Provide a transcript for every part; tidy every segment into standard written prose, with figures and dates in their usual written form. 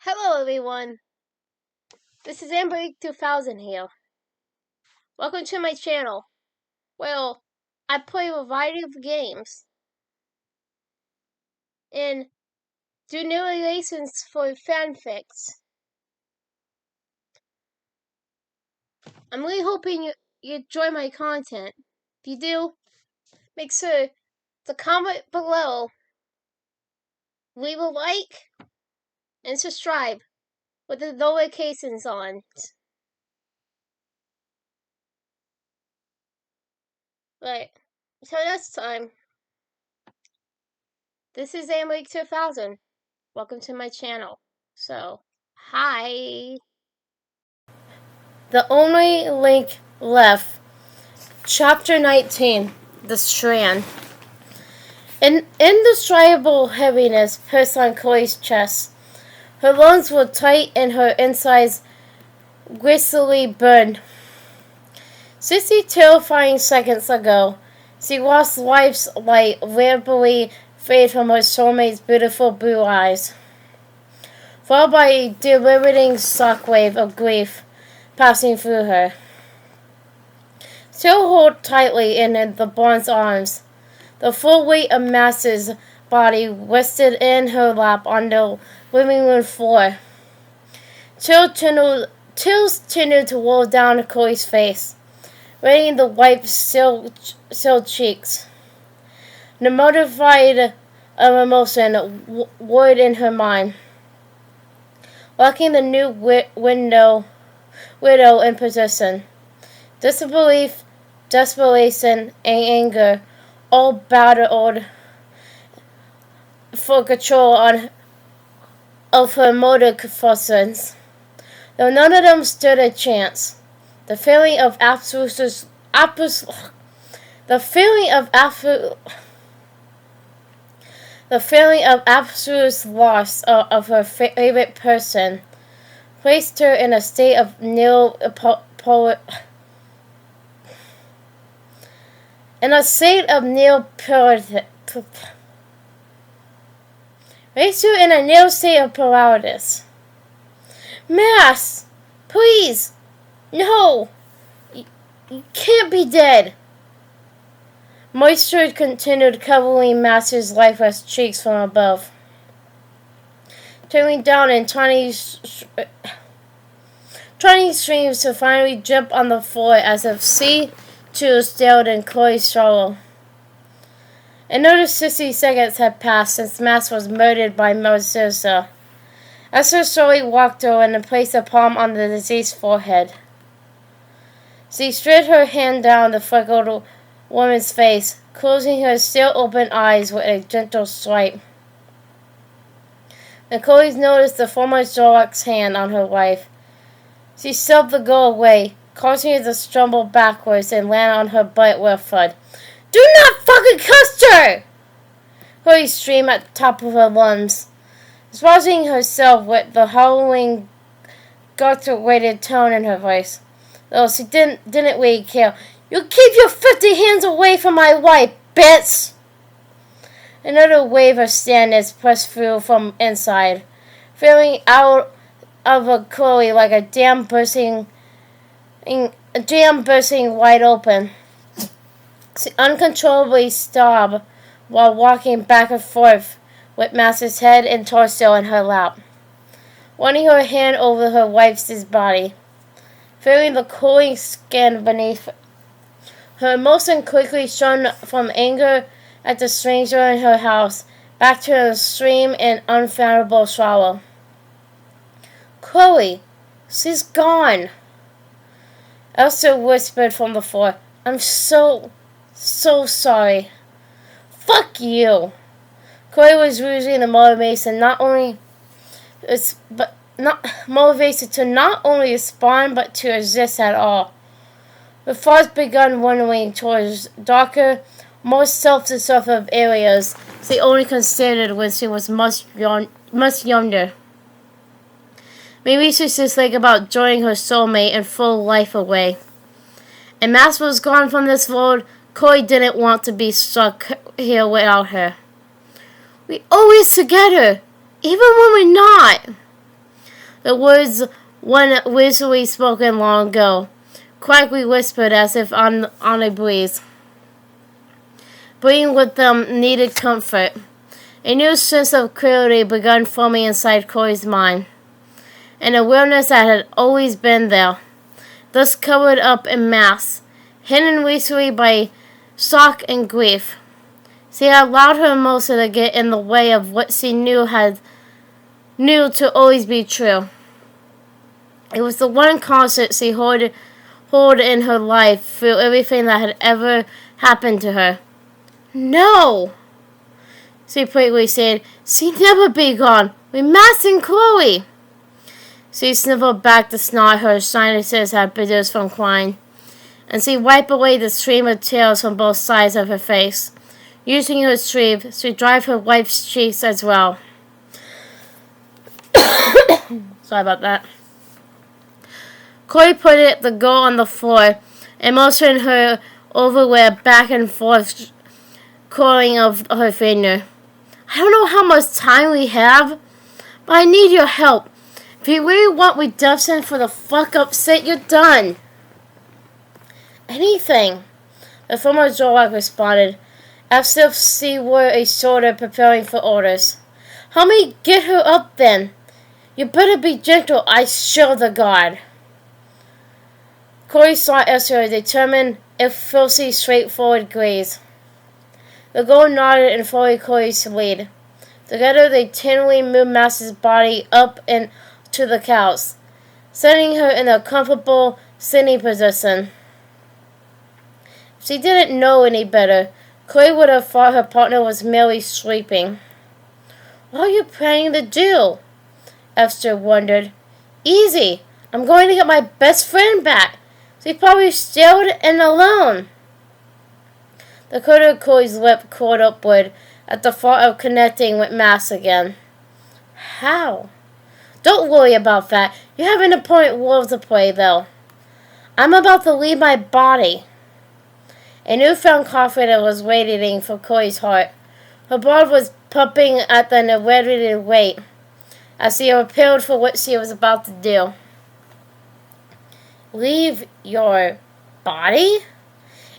Hello everyone, this is AmberAnkNA here. Welcome to my channel. Well, I play a variety of games and do narrations for fanfics. I'm really hoping you enjoy my content. If you do, make sure to comment below, leave a like, and subscribe with the notifications on. Right, so next time, this is AmberAnkNA. Welcome to my channel. So, hi. The only link left. Chapter 19. The Strand. An indescribable heaviness pressed on Chloe's chest. Her lungs were tight and her insides gristly burned. 60 terrifying seconds ago, she watched life's light rapidly fade from her soulmate's beautiful blue eyes, followed by a deliberating shockwave of grief passing through her. Still held tightly in the Bond's arms, the full weight of Master's body rested in her lap on the living room floor. Tears continued to roll down Chloe's face, raining the white still cheeks. The mortified emotion warred in her mind, locking the new widow in position. Disbelief, desperation, and anger all battled for control of her motor functions, though none of them stood a chance. The feeling of absolute loss of her favorite person placed her in a state of near paralysis. Mass, please, no, you can't be dead. Moisture continued covering Master's lifeless cheeks from above, trickling down in tiny streams to finally drip on the floor as if sea tears stilled in Chloe's sorrow. Another 60 seconds had passed since Mass was murdered by Marcissa. Esther slowly walked over and placed a palm on the deceased's forehead. She slid her hand down the freckled woman's face, closing her still open eyes with a gentle swipe. When Chloe noticed the former Zorlok's hand on her wife, she shoved the girl away, causing her to stumble backwards and land on her butt with a thud. Do not fucking cuss her! Chloe screamed at the top of her lungs, rousing herself with the howling, gutter-weighted tone in her voice. Though she didn't really care. You keep your 50 hands away from my wife, bitch! Another wave of sadness pressed through from inside, filling out of Chloe like a dam bursting wide open. She uncontrollably sobbed while walking back and forth with Master's head and torso in her lap, running her hand over her wife's body, feeling the cooling skin beneath. Her emotion quickly shone from anger at the stranger in her house back to an extreme and unfathomable sorrow. Chloe, she's gone, Elsa whispered from the floor. I'm so sorry. Fuck you. Chloe was losing the motivation to not only respond but to exist at all. Her thoughts began wandering towards darker, more self-destructive areas she only considered when she was much younger. Maybe she's just like about joining her soulmate and throw life away. And Max was gone from this world. Chloe didn't want to be stuck here without her. We always together, even when we're not. The words one whistled spoken long ago, quietly whispered as if on a breeze, bringing with them needed comfort. A new sense of clarity began forming inside Corey's mind, an awareness that had always been there, thus covered up in masks, hidden recently by shock and grief. She had allowed her emotion to get in the way of what she knew to always be true. It was the one constant she held in her life through everything that had ever happened to her. No, she quickly said. She'd never be gone. We Max and Chloe. She sniffled back the snot her sinuses had produced from crying, and she wiped away the stream of tears from both sides of her face, using her sleeve to dry her wife's cheeks as well. Sorry about that. Chloe put the girl on the floor and motioned her overwear back and forth, curling of her finger. I don't know how much time we have, but I need your help. If you really want redemption for the fuck-up shit you've done. Anything, the former Zolak responded, as if she were a soldier preparing for orders. Help me get her up then. You better be gentle, I swear to God. Corey saw Esther determined, if filthy, straightforward gaze. The girl nodded and followed Corey's lead. Together they tenderly moved Max's body up and to the couch, setting her in a comfortable sitting position. If she didn't know any better, Corey would have thought her partner was merely sleeping. What are you planning to do? Esther wondered. Easy. I'm going to get my best friend back. She's probably stilled and alone. The corner of Corey's lip curled upward at the thought of connecting with Max again. How? Don't worry about that. You have an important role to play, though. I'm about to leave my body. A newfound confidence was waiting for Corey's heart. Her blood was pumping at an irregular rate as she prepared for what she was about to do. Leave your body?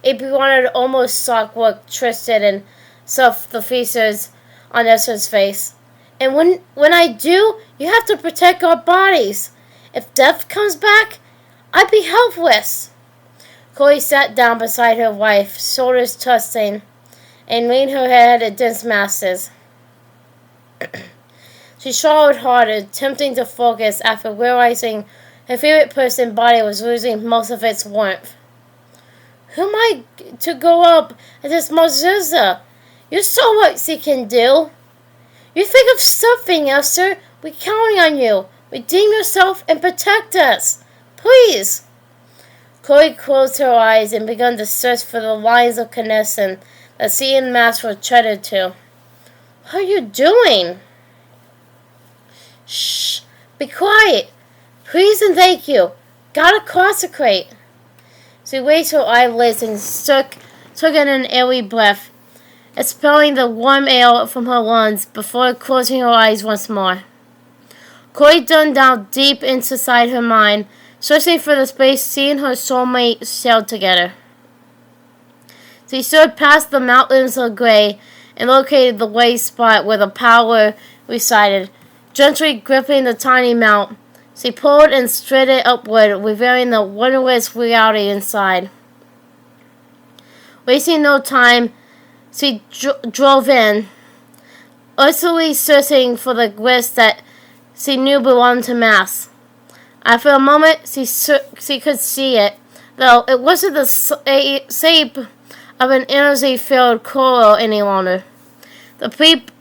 A bewildered, almost shocked look twisted and self the features on Esther's face. And when I do, you have to protect our bodies. If death comes back, I'd be helpless. Chloe sat down beside her wife, shoulders tossing, and leaned her head against Max's. She swallowed hard, attempting to focus after realizing her favorite person's body was losing most of its warmth. Who am I to go up against Marzuza? You saw what she can do. You think of something, Esther. We're counting on you. Redeem yourself and protect us. Please. Chloe closed her eyes and began to search for the lines of connection that she and Max were tethered to. What are you doing? Shh. Be quiet. Please and thank you. Gotta consecrate. She raised her eyelids and took in an airy breath, expelling the warm air from her lungs before closing her eyes once more. Chloe dug down deep inside her mind, searching for the space she and her soulmate shared together. She stood past the mountains of gray and located the white spot where the power resided. Gently gripping the tiny mount, she pulled and slid it upward, revealing the wondrous reality inside. Wasting no time, she drove in, utterly searching for the grist that she knew belonged to Max. After a moment, she could see it, though it wasn't the shape of an energy-filled coral any longer. The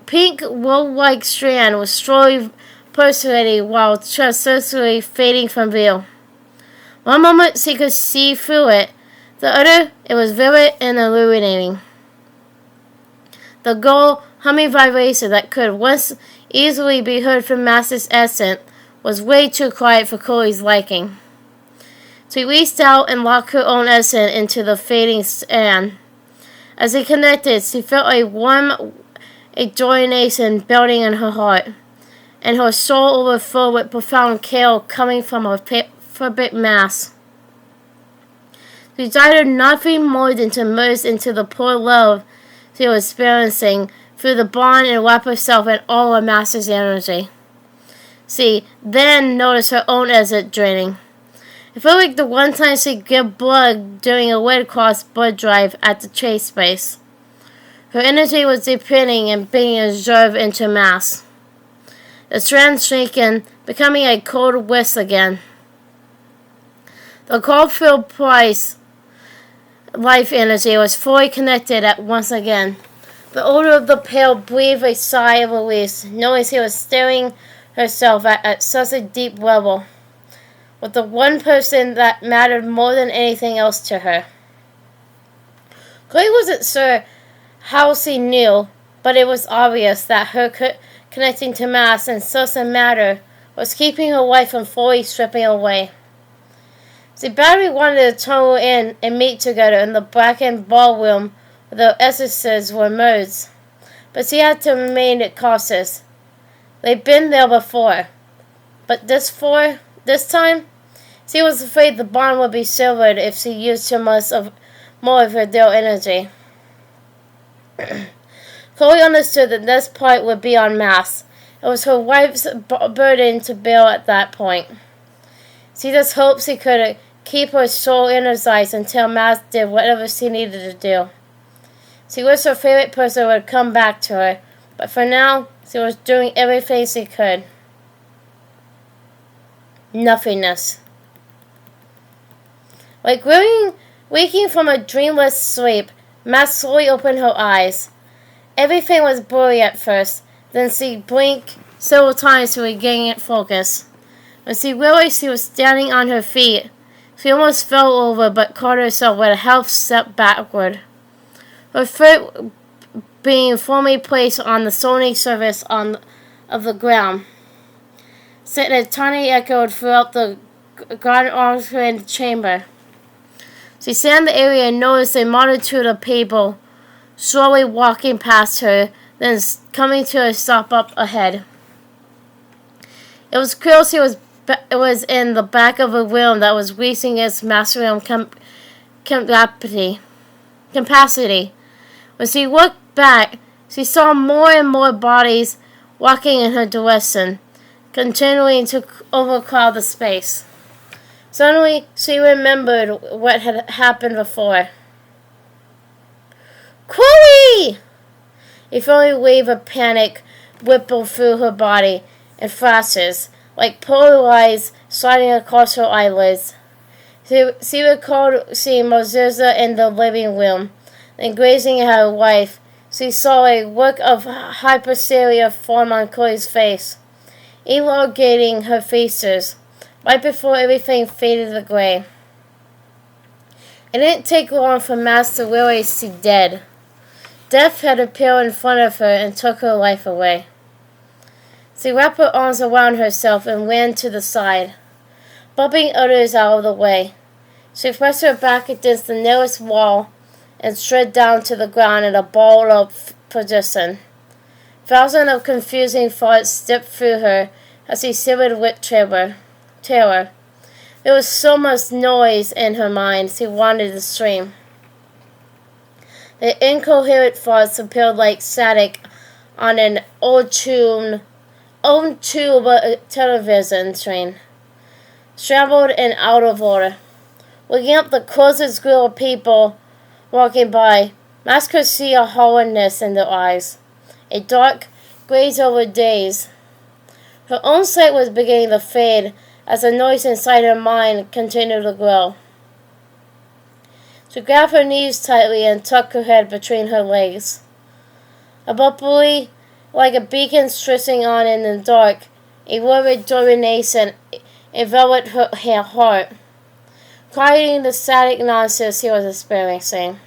pink wool-like strand was slowly pulsating while transversely fading from view. One moment she could see through it, the other it was vivid and illuminating. The gold, humming vibration that could once easily be heard from Max's accent was way too quiet for Chloe's liking. She reached out and locked her own essence into the fading strand. As they connected, she felt a warm exhilaration building in her heart, and her soul overflowed with profound care coming from her fabric mass. She desired nothing more than to merge into the pure love she was experiencing through the bond and wrap herself in all her master's energy. She then noticed her own exit draining. It felt like the one time she gave blood during a Red Cross blood drive at the chase base. Her energy was depleting and being absorbed into mass. The strand shaken, becoming a cold wisp again. The cold-filled price life energy was fully connected at once again. The owner of the pail breathed a sigh of release, knowing she was staring herself at such a deep level, with the one person that mattered more than anything else to her. Chloe wasn't sure how she knew, but it was obvious that her connecting to mass and such a matter was keeping her wife from fully stripping away. She badly wanted to tunnel in and meet together in the blackened ballroom where the essences were merged, but she had to remain cautious. They'd been there before, but this time, she was afraid the bond would be severed if she used too much more of her real energy. Chloe understood that this part would be on mass. It was her wife's burden to bear at that point. She just hoped she could keep her soul energized until mass did whatever she needed to do. She wished her favorite person would come back to her, but for now, she was doing everything she could. Nothingness. Like waking from a dreamless sleep, Mass slowly opened her eyes. Everything was blurry at first, then she blinked several times to regain focus. When she realized she was standing on her feet, she almost fell over but caught herself with a half step backward. Her foot being firmly placed on the stony surface of the ground, sent a tiny echo throughout the garden-oriented chamber. She scanned the area and noticed a multitude of people slowly walking past her, then coming to a stop up ahead. It was clear she was in the back of a room that was reaching its maximum capacity. When she looked back, she saw more and more bodies walking in her direction, continuing to overcrowd the space. Suddenly, she remembered what had happened before. Chloe! A feeling wave of panic rippled through her body in flashes, like polar eyes sliding across her eyelids. She recalled seeing Mozilla in the living room, then gazing at her wife. She saw a look of hypersteria form on Chloe's face, elongating her features, right before everything faded to gray. It didn't take long for Mass to realize she dead. Death had appeared in front of her and took her life away. She wrapped her arms around herself and ran to the side, bumping others out of the way. She pressed her back against the nearest wall and slid down to the ground in a ball of position. Thousands of confusing thoughts stepped through her as she shivered with terror. There was so much noise in her mind, she wanted to scream. The incoherent thoughts appeared like static on an old tube television screen, scrambled and out of order. Looking up the closest group of people walking by, Max could see a hollowness in their eyes, a dark glaze over days. Her own sight was beginning to fade as the noise inside her mind continued to grow. She grabbed her knees tightly and tucked her head between her legs. Abruptly, like a beacon stretching on in the dark, a lurid determination enveloped her heart, quieting the static nonsense she was experiencing.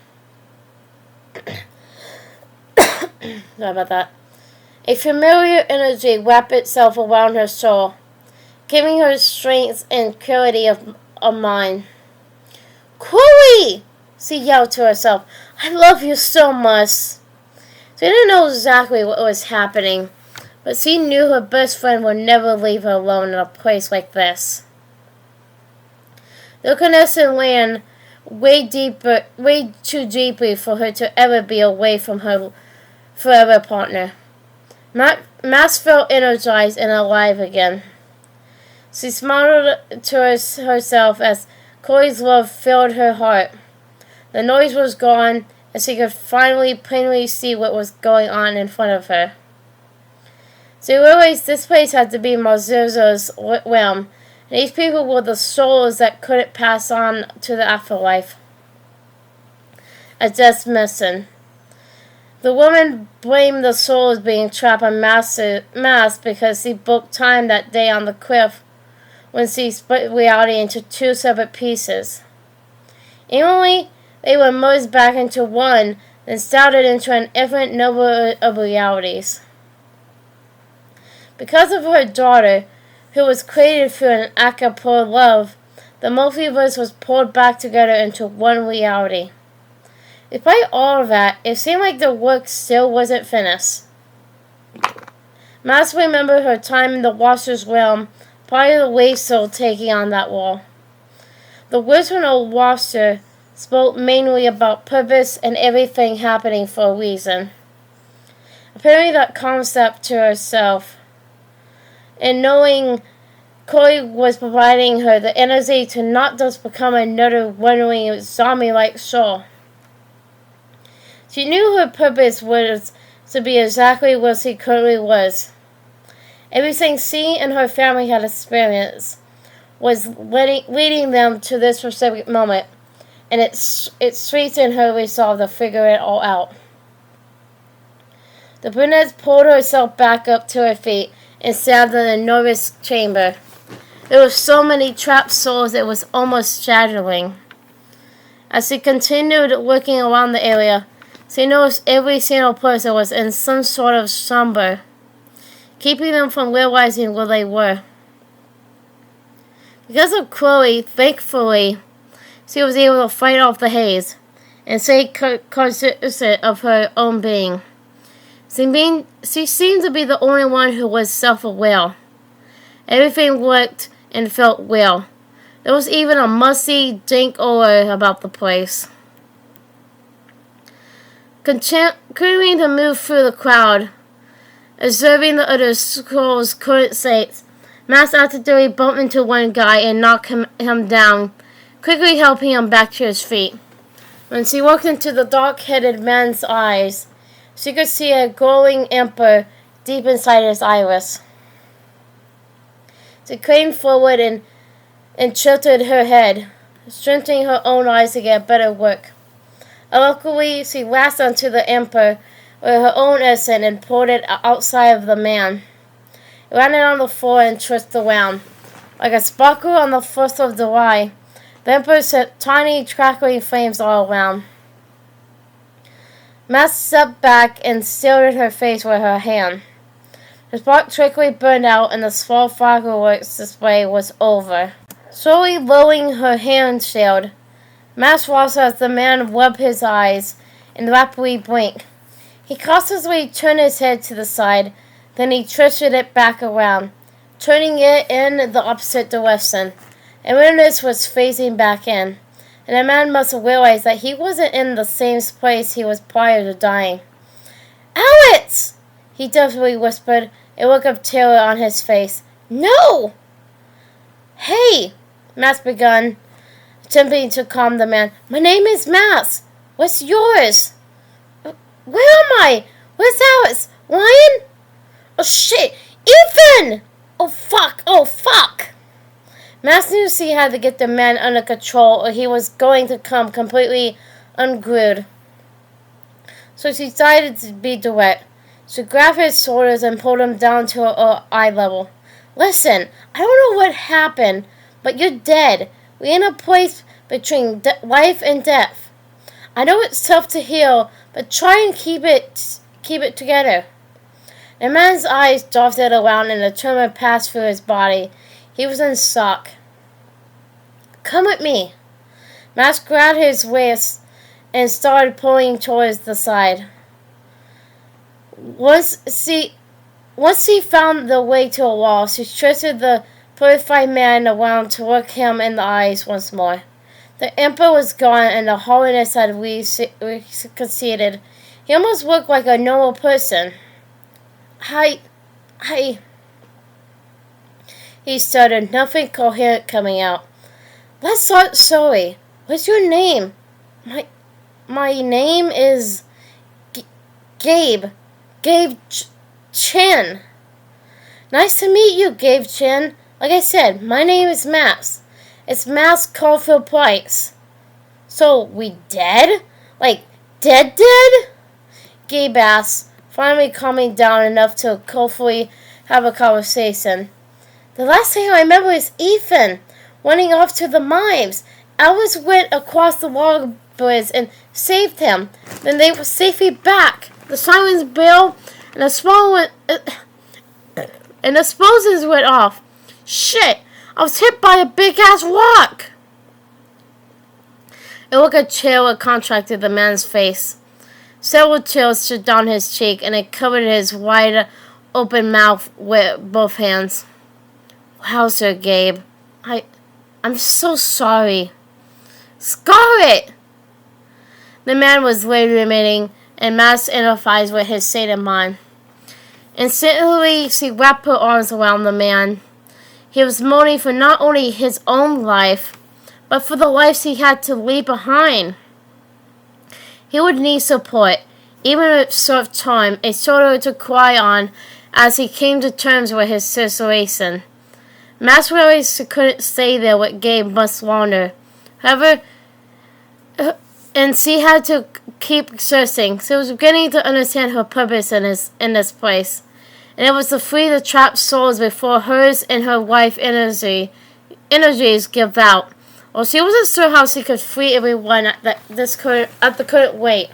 Sorry about that. A familiar energy wrapped itself around her soul, giving her strength and clarity of mind. Chloe! She yelled to herself. I love you so much. She didn't know exactly what was happening, but she knew her best friend would never leave her alone in a place like this. The connection ran way too deeply for her to ever be away from her forever partner. Max felt energized and alive again. She smiled to herself as Chloe's love filled her heart. The noise was gone, and she could finally plainly see what was going on in front of her. She realized this place had to be Marzuza's realm, and these people were the souls that couldn't pass on to the afterlife. A death mission. The woman blamed the souls being trapped on Mass because she booked time that day on the cliff when she split reality into two separate pieces. Anyway, they were merged back into one, then started into an infinite number of realities. Because of her daughter, who was created through an act of pure love, the multiverse was pulled back together into one reality. Despite all of that, it seemed like the work still wasn't finished. Mass remembered her time in the Watcher's realm prior to Wave Soul taking on that role. The original Watcher spoke mainly about purpose and everything happening for a reason. Apparently that concept to herself, and knowing Chloe was providing her the energy to not just become another wandering zombie-like soul. She knew her purpose was to be exactly what she currently was. Everything she and her family had experienced was leading them to this specific moment, and it strengthened her resolve to figure it all out. The brunette pulled herself back up to her feet and sat in a nervous chamber. There were so many trapped souls it was almost shattering. As she continued looking around the area, she noticed every single person was in some sort of slumber, keeping them from realizing where they were. Because of Chloe, thankfully, she was able to fight off the haze and stay conscious of her own being. She seemed to be the only one who was self-aware. Everything looked and felt well. There was even a musty, dank odor about the place. Continuing to move through the crowd, observing the other souls' current states, Max accidentally bumped into one guy and knocked him down, quickly helping him back to his feet. When she looked into the dark-headed man's eyes, she could see a glowing ember deep inside his iris. She craned forward and tilted her head, strengthening her own eyes to get better work. Luckily, she latched onto the ember with her own essence and pulled it outside of the man. It landed on the floor and twisted around. Like a sparkle on the 1st of July, the ember set tiny crackling flames all around. Max stepped back and shielded her face with her hand. The spark quickly burned out and the small fireworks display was over. Slowly lowering her hand shield, Max watched as the man rubbed his eyes and rapidly blinked. He cautiously turned his head to the side, then he twisted it back around, turning it in the opposite direction. Awareness was phasing back in, and the man must have realized that he wasn't in the same place he was prior to dying. "Alex!" he desperately whispered, a look of terror on his face. "No!" "Hey!" Max began, attempting to calm the man. "My name is Max. What's yours?" "Where am I? Where's Alex? Lion? Oh shit! Ethan! Oh fuck! Oh fuck!" Max knew she had to get the man under control or he was going to come completely unglued. So she decided to be direct. She grabbed his shoulders and pulled him down to her eye level. "Listen, I don't know what happened, but you're dead. We're in a place between life and death. I know it's tough to heal, but try and keep it together." The man's eyes darted around and a tremor passed through his body. He was in shock. "Come with me." Max grabbed his waist and started pulling towards the side. Once she Once he found the way to a wall, she twisted the purified man around to look him in the eyes once more. The emperor was gone, and the holiness had receded. He almost looked like a normal person. He stuttered, nothing coherent coming out. Let's start slowly. What's your name? My name is Gabe. Gabe Chen. Nice to meet you, Gabe Chen. Like I said, my name is Mass. It's Mass Caulfield Price. So, we dead? Like, dead? Gabe asked, finally calming down enough to hopefully have a conversation. The last thing I remember is Ethan running off to the mines. Alice went across the water bridge and saved him. Then they were safely back. The sirens bell and the explosions went off. Shit! I was hit by a big-ass rock! It looked a chill had contracted the man's face. Several chills shot down his cheek, and it covered his wide-open mouth with both hands. Wow, Sir Gabe. I'm so sorry. Scarlet! The man was later admitting, and Mass empathised with his state of mind. Instantly, she wrapped her arms around the man. He was mourning for not only his own life, but for the lives he had to leave behind. He would need support, even a short time, a shoulder to cry on as he came to terms with his situation. Mass realized she couldn't stay there with Gabe much longer. However, and she had to keep searching. She was beginning to understand her purpose in this place. And it was to free the trapped souls before hers and her wife's energies give out. Well, she wasn't sure how she could free everyone at the current rate.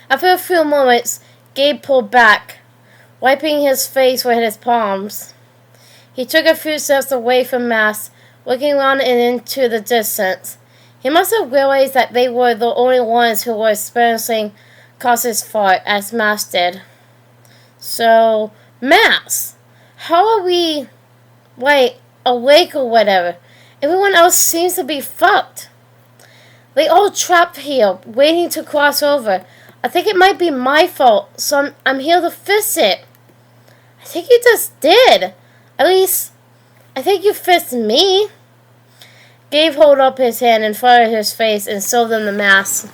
After a few moments, Gabe pulled back, wiping his face with his palms. He took a few steps away from Mass, looking around and into the distance. He must have realized that they were the only ones who were experiencing Cass's fart, as Mass did. So, Mass, how are we, awake or whatever? Everyone else seems to be fucked. They all trapped here, waiting to cross over. I think it might be my fault, so I'm here to fix it. I think you just did. At least, I think you fixed me. Gabe held up his hand in front of his face and showed them the mask.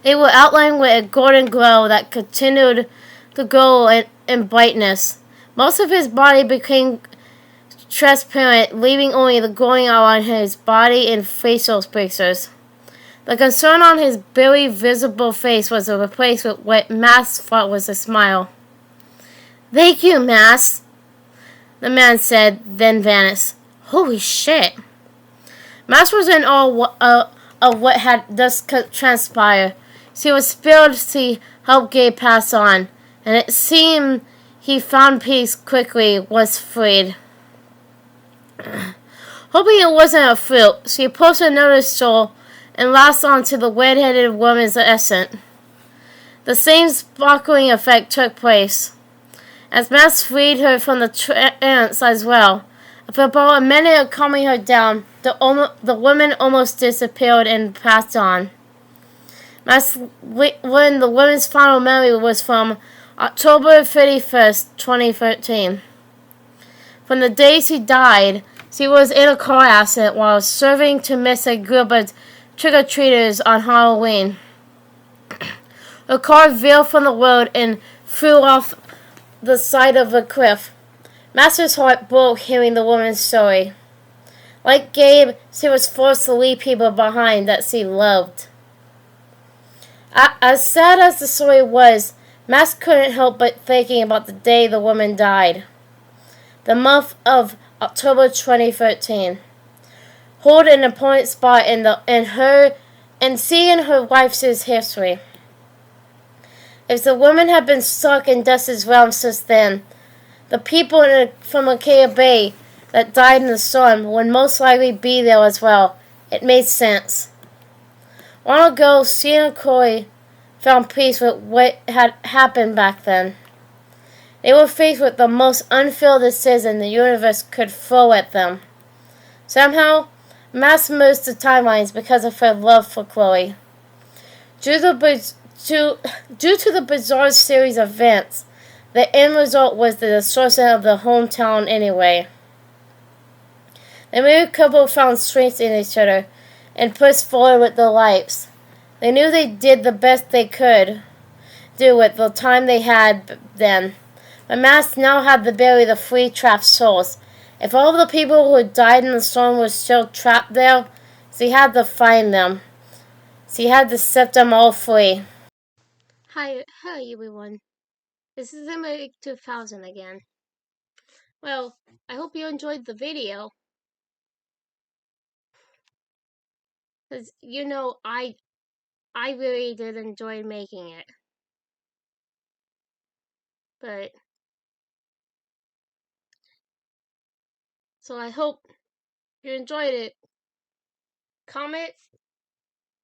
They were outlined with a golden glow that continued to glow in brightness. Most of his body became transparent, leaving only the glowing outline of his body and facial pictures. The concern on his barely visible face was replaced with what Mass thought was a smile. "Thank you, Mass," the man said, then vanished. Holy shit. Mass was in awe of what had just transpired. She was thrilled to help Gabe pass on, and it seemed he found peace quickly, was freed. Hoping it wasn't a fluke, she approached another soul and latched onto the red-headed woman's essence. The same sparkling effect took place, as Mass freed her from the trance as well. After about a minute of calming her down, the woman almost disappeared and passed on. When the woman's final memory was from October 31st, 2013. From the day she died, she was in a car accident while serving to miss a group of trick-or-treaters on Halloween. Her car veered from the road and flew off the side of a cliff. Master's heart broke hearing the woman's story. Like Gabe, she was forced to leave people behind that she loved. As sad as the story was, Mass couldn't help but thinking about the day the woman died. The month of October 2013. Hold an important spot in seeing her wife's history. If the woman had been stuck in Dustin's realm since then, the people from Acacia Bay that died in the storm would most likely be there as well. It made sense. Long ago, she and Corey found peace with what had happened back then. They were faced with the most unfair decision the universe could throw at them. Somehow, Mask moves the timelines because of her love for Chloe. Due to the bizarre series of events, the end result was the destruction of the hometown anyway. The married couple found strength in each other and pushed forward with their lives. They knew they did the best they could do with the time they had then. But Mask now had the ability to free trapped souls. If all the people who died in the storm were still trapped there, she had to find them. She had to set them all free. Hi everyone. This is AmberAnkNA 2000 again. Well, I hope you enjoyed the video. Because, I really did enjoy making it. But, so I hope you enjoyed it. Comment,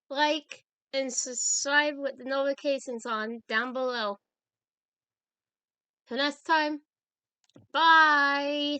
like, and subscribe with the notifications on down below. Till next time, bye!